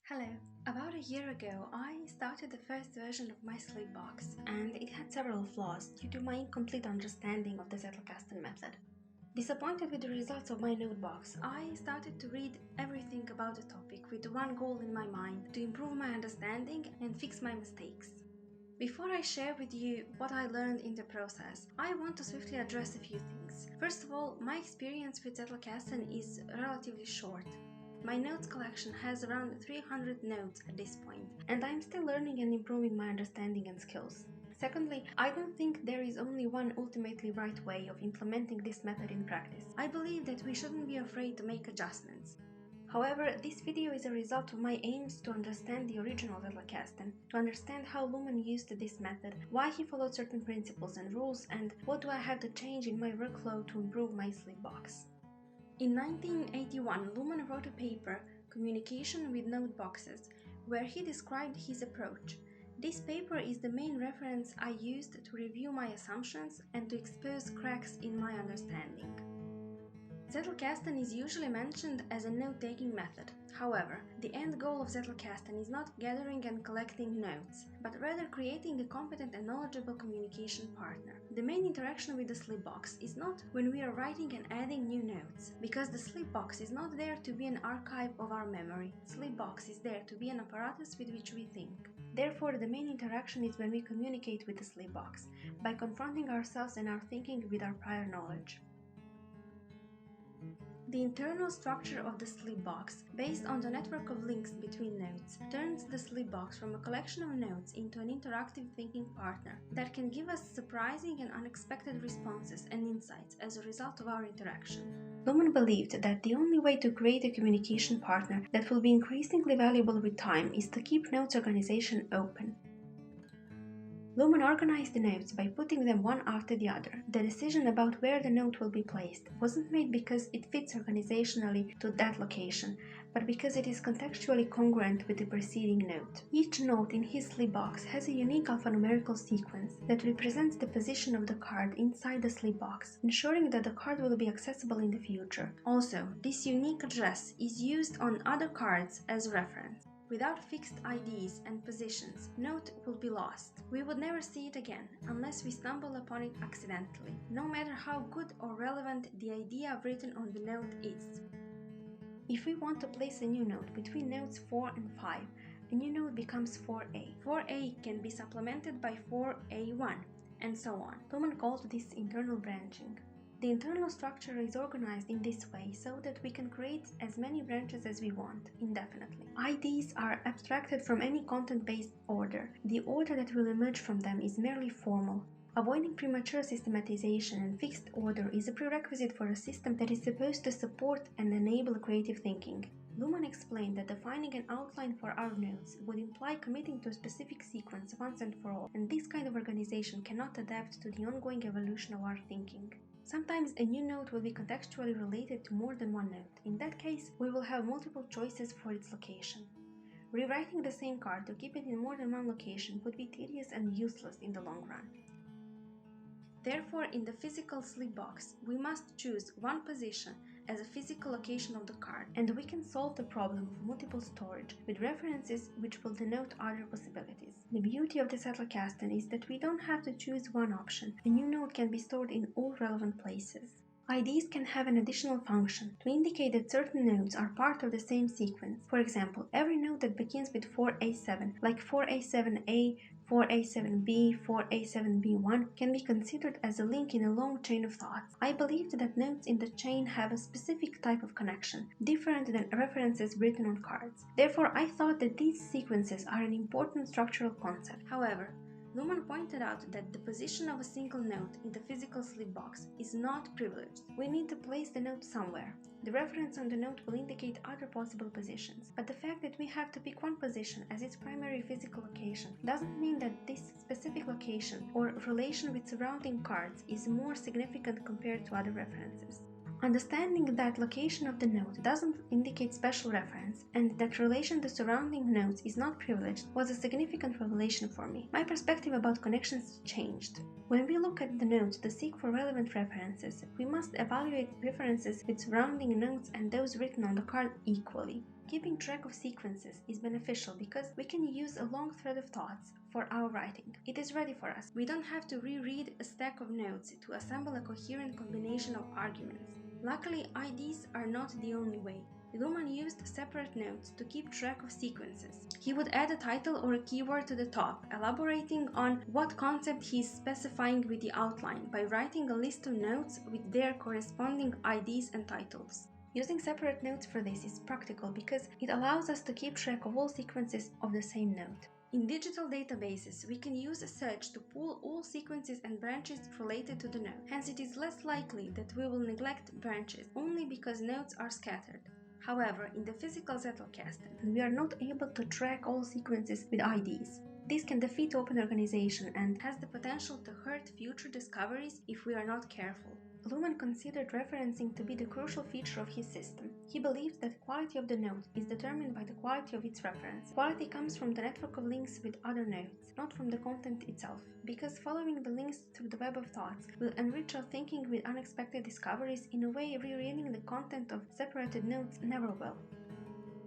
Hello. About a year ago, I started the first version of my sleep box, and it had several flaws due to my incomplete understanding of the Zettelkasten method. Disappointed with the results of my notebox, I started to read everything about the topic with one goal in my mind: to improve my understanding and fix my mistakes. Before I share with you what I learned in the process, I want to swiftly address a few things. First of all, my experience with Zettelkasten is relatively short. My notes collection has around 300 notes at this point, and I'm still learning and improving my understanding and skills. Secondly, I don't think there is only one ultimately right way of implementing this method in practice. I believe that we shouldn't be afraid to make adjustments. However, this video is a result of my aims to understand the original Zettelkasten, to understand how Luhmann used this method, why he followed certain principles and rules, and what do I have to change in my workflow to improve my sleep box. In 1981, Luhmann wrote a paper, Communication with Note Boxes, where he described his approach. This paper is the main reference I used to review my assumptions and to expose cracks in my understanding. Zettelkasten is usually mentioned as a note-taking method. However, the end goal of Zettelkasten is not gathering and collecting notes, but rather creating a competent and knowledgeable communication partner. The main interaction with the sleep box is not when we are writing and adding new notes, because the sleep box is not there to be an archive of our memory. Sleep box is there to be an apparatus with which we think. Therefore, the main interaction is when we communicate with the sleep box, by confronting ourselves and our thinking with our prior knowledge. The internal structure of the sleep box, based on the network of links between notes, turns the sleep box from a collection of notes into an interactive thinking partner that can give us surprising and unexpected responses and insights as a result of our interaction. Luhmann believed that the only way to create a communication partner that will be increasingly valuable with time is to keep notes organization open. Luhmann organized the notes by putting them one after the other. The decision about where the note will be placed wasn't made because it fits organizationally to that location, but because it is contextually congruent with the preceding note. Each note in his sleep box has a unique alphanumerical sequence that represents the position of the card inside the sleep box, ensuring that the card will be accessible in the future. Also, this unique address is used on other cards as reference. Without fixed IDs and positions, note will be lost. We would never see it again unless we stumble upon it accidentally, no matter how good or relevant the idea written on the note is. If we want to place a new note between notes 4 and 5, a new note becomes 4A. 4A can be supplemented by 4A1, and so on. Luhmann called this internal branching. The internal structure is organized in this way so that we can create as many branches as we want, indefinitely. IDs are abstracted from any content-based order. The order that will emerge from them is merely formal. Avoiding premature systematization and fixed order is a prerequisite for a system that is supposed to support and enable creative thinking. Luhmann explained that defining an outline for our notes would imply committing to a specific sequence once and for all, and this kind of organization cannot adapt to the ongoing evolution of our thinking. Sometimes a new note will be contextually related to more than one note. In that case, we will have multiple choices for its location. Rewriting the same card to keep it in more than one location would be tedious and useless in the long run. Therefore, in the physical sleep box, we must choose one position as a physical location of the card, and we can solve the problem of multiple storage with references which will denote other possibilities. The beauty of the Zettelkasten is that we don't have to choose one option. A new note can be stored in all relevant places. IDs can have an additional function to indicate that certain notes are part of the same sequence. For example, every note that begins with 4A7, like 4A7A, 4A7B, 4A7B1, can be considered as a link in a long chain of thoughts. I believed that notes in the chain have a specific type of connection, different than references written on cards. Therefore, I thought that these sequences are an important structural concept. However, Luhmann pointed out that the position of a single note in the physical sleep box is not privileged. We need to place the note somewhere. The reference on the note will indicate other possible positions, but the fact that we have to pick one position as its primary physical location doesn't mean that this specific location or relation with surrounding cards is more significant compared to other references. Understanding that location of the note doesn't indicate special reference, and that relation to surrounding notes is not privileged, was a significant revelation for me. My perspective about connections changed. When we look at the notes to seek for relevant references, we must evaluate references with surrounding notes and those written on the card equally. Keeping track of sequences is beneficial because we can use a long thread of thoughts for our writing. It is ready for us. We don't have to reread a stack of notes to assemble a coherent combination of arguments. Luckily, IDs are not the only way. Luhmann used separate notes to keep track of sequences. He would add a title or a keyword to the top, elaborating on what concept he is specifying with the outline by writing a list of notes with their corresponding IDs and titles. Using separate notes for this is practical because it allows us to keep track of all sequences of the same note. In digital databases, we can use a search to pull all sequences and branches related to the node. Hence, it is less likely that we will neglect branches only because nodes are scattered. However, in the physical Zettelkasten, we are not able to track all sequences with IDs. This can defeat open organization and has the potential to hurt future discoveries if we are not careful. Luhmann considered referencing to be the crucial feature of his system. He believed that the quality of the node is determined by the quality of its reference. Quality comes from the network of links with other nodes, not from the content itself, because following the links through the web of thoughts will enrich our thinking with unexpected discoveries in a way rereading the content of separated nodes never will.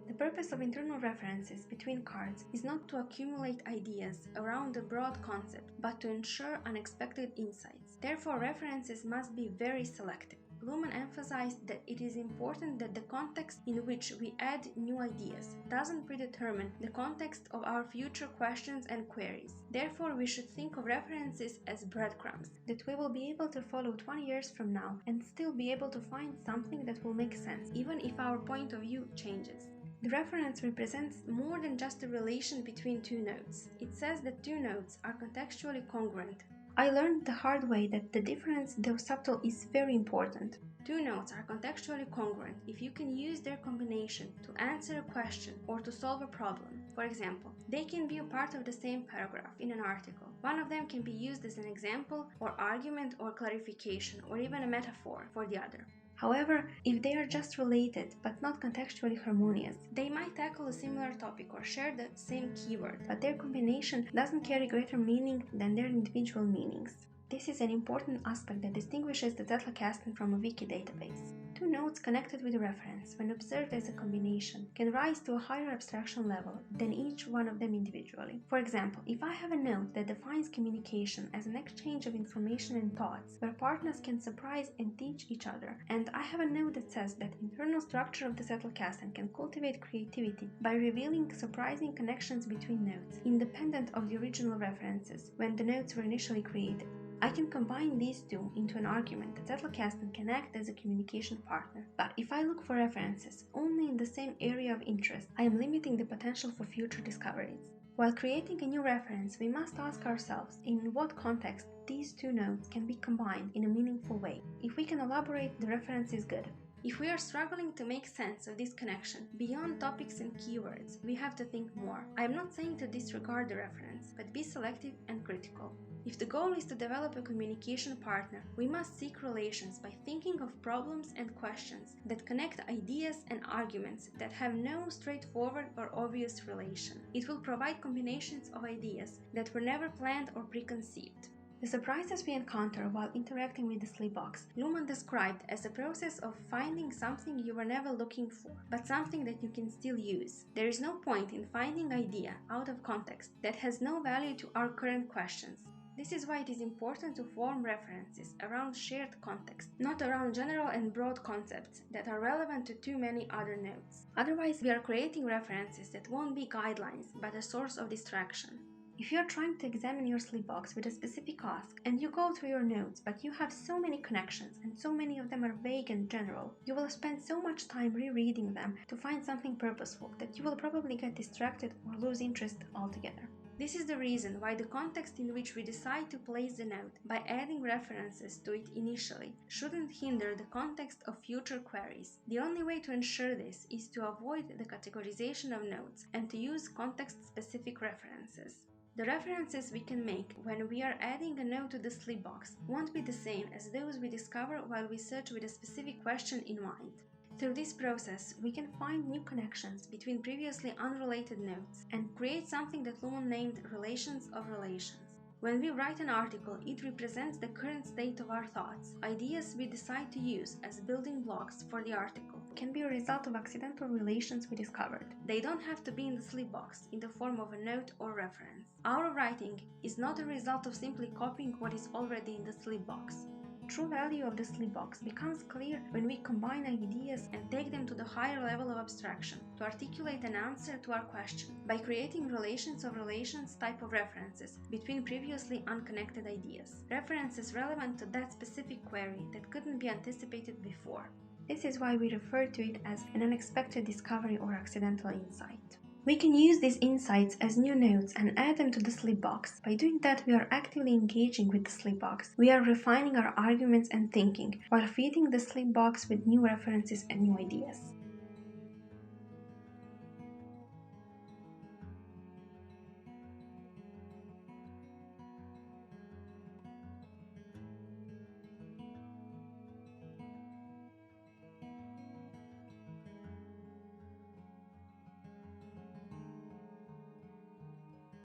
The purpose of internal references between cards is not to accumulate ideas around a broad concept, but to ensure unexpected insights. Therefore, references must be very selective. Luhmann emphasized that it is important that the context in which we add new ideas doesn't predetermine the context of our future questions and queries. Therefore, we should think of references as breadcrumbs that we will be able to follow 20 years from now and still be able to find something that will make sense, even if our point of view changes. The reference represents more than just a relation between two nodes. It says that two nodes are contextually congruent. I learned the hard way that the difference, though subtle, is very important. Two nodes are contextually congruent if you can use their combination to answer a question or to solve a problem. For example, they can be a part of the same paragraph in an article. One of them can be used as an example or argument or clarification or even a metaphor for the other. However, if they are just related but not contextually harmonious, they might tackle a similar topic or share the same keyword, but their combination doesn't carry greater meaning than their individual meanings. This is an important aspect that distinguishes the Zettelkasten from a wiki database. Two nodes connected with a reference, when observed as a combination, can rise to a higher abstraction level than each one of them individually. For example, if I have a node that defines communication as an exchange of information and thoughts, where partners can surprise and teach each other, and I have a node that says that internal structure of the Zettelkasten can cultivate creativity by revealing surprising connections between nodes, independent of the original references when the nodes were initially created, I can combine these two into an argument that Zettelkasten can act as a communication partner. But if I look for references only in the same area of interest, I am limiting the potential for future discoveries. While creating a new reference, we must ask ourselves in what context these two nodes can be combined in a meaningful way. If we can elaborate, the reference is good. If we are struggling to make sense of this connection beyond topics and keywords, we have to think more. I am not saying to disregard the reference, but be selective and critical. If the goal is to develop a communication partner, we must seek relations by thinking of problems and questions that connect ideas and arguments that have no straightforward or obvious relation. It will provide combinations of ideas that were never planned or preconceived. The surprises we encounter while interacting with the sleep box, Luhmann described as a process of finding something you were never looking for, but something that you can still use. There is no point in finding an idea out of context that has no value to our current questions. This is why it is important to form references around shared context, not around general and broad concepts that are relevant to too many other nodes. Otherwise, we are creating references that won't be guidelines, but a source of distraction. If you are trying to examine your sleep box with a specific ask, and you go through your notes, but you have so many connections and so many of them are vague and general, you will spend so much time rereading them to find something purposeful that you will probably get distracted or lose interest altogether. This is the reason why the context in which we decide to place the note by adding references to it initially shouldn't hinder the context of future queries. The only way to ensure this is to avoid the categorization of notes and to use context-specific references. The references we can make when we are adding a note to the sleep box won't be the same as those we discover while we search with a specific question in mind. Through this process, we can find new connections between previously unrelated notes and create something that Luhmann named relations of relations. When we write an article, it represents the current state of our thoughts, ideas we decide to use as building blocks for the article. can be a result of accidental relations we discovered. They don't have to be in the sleep box in the form of a note or reference. Our writing is not a result of simply copying what is already in the sleep box. True value of the sleep box becomes clear when we combine ideas and take them to the higher level of abstraction to articulate an answer to our question by creating relations of relations type of references between previously unconnected ideas. References relevant to that specific query that couldn't be anticipated before. This is why we refer to it as an unexpected discovery or accidental insight. We can use these insights as new notes and add them to the sleep box. By doing that, we are actively engaging with the sleep box. We are refining our arguments and thinking, while feeding the sleep box with new references and new ideas.